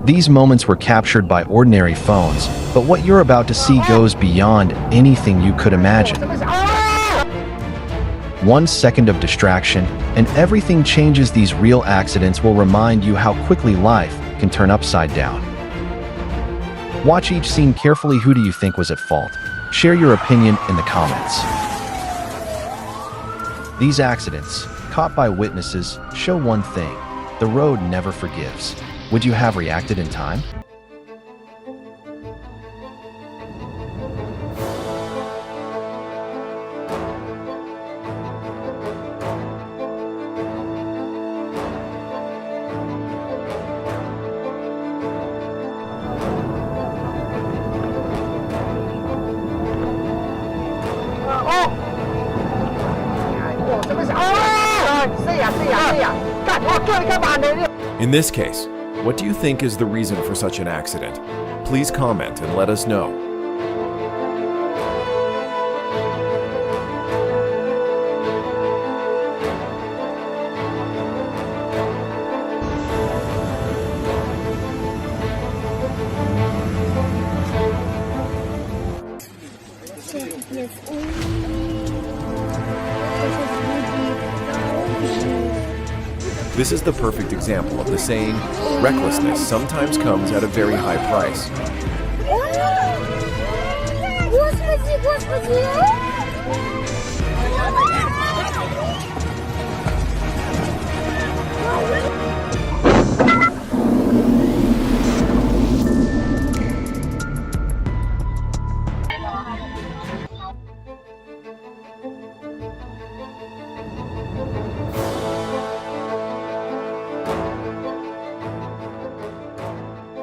These moments were captured by ordinary phones, but what you're about to see goes beyond anything you could imagine. 1 second of distraction, and everything changes. These real accidents will remind you how quickly life can turn upside down. Watch each scene carefully. Who do you think was at fault? Share your opinion in the comments. These accidents, caught by witnesses, show one thing: the road never forgives. Would you have reacted in time? In this case, what do you think is the reason for such an accident? Please comment and let us know. This is the perfect example of the saying, recklessness sometimes comes at a very high price.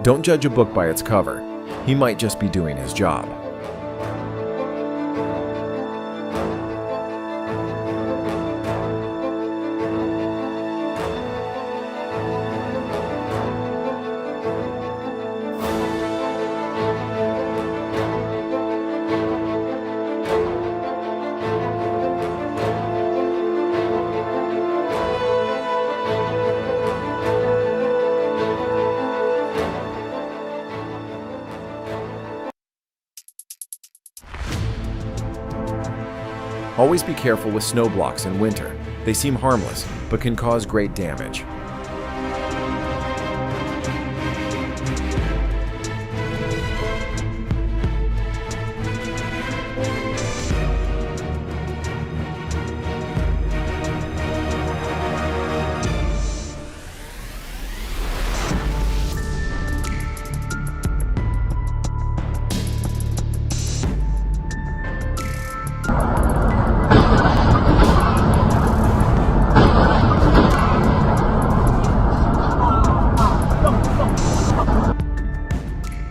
Don't judge a book by its cover. He might just be doing his job. Always be careful with snow blocks in winter. They seem harmless, but can cause great damage.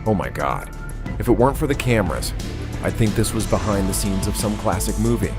Oh my God. If it weren't for the cameras, I'd think this was behind the scenes of some classic movie.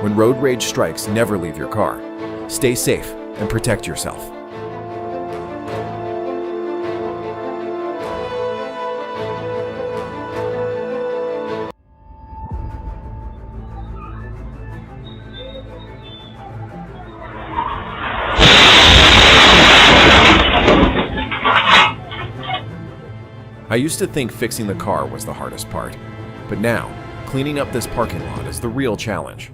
When road rage strikes, never leave your car. Stay safe and protect yourself. I used to think fixing the car was the hardest part, but now, cleaning up this parking lot is the real challenge.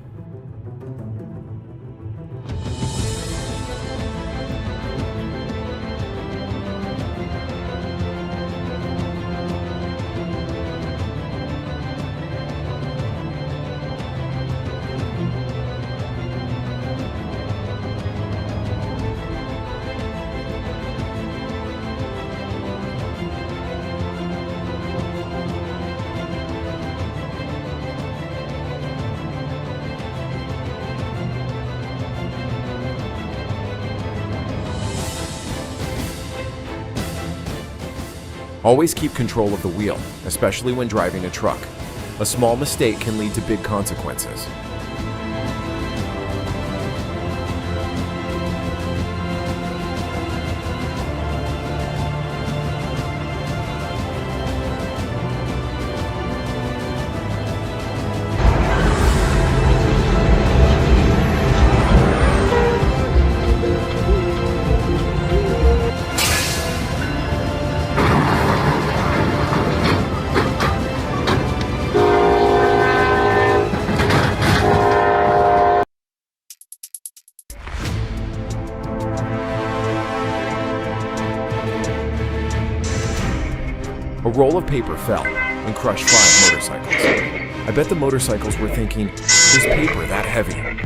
Always keep control of the wheel, especially when driving a truck. A small mistake can lead to big consequences. A roll of paper fell and crushed 5 motorcycles. I bet the motorcycles were thinking, is paper that heavy?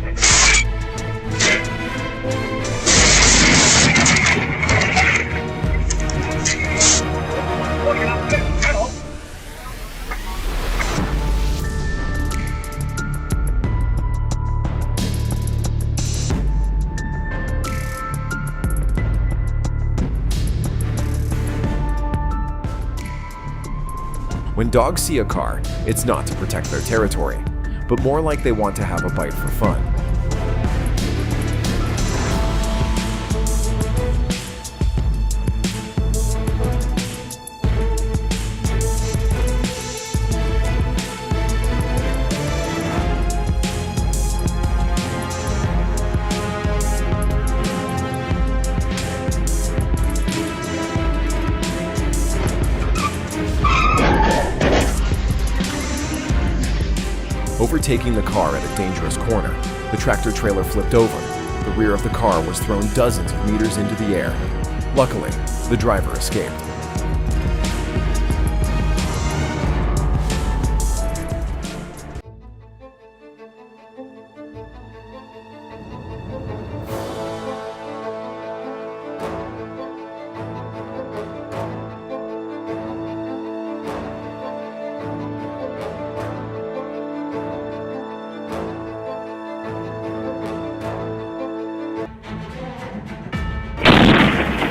When dogs see a car, it's not to protect their territory, but more like they want to have a bite for fun. Overtaking the car at a dangerous corner, the tractor trailer flipped over. The rear of the car was thrown dozens of meters into the air. Luckily, the driver escaped.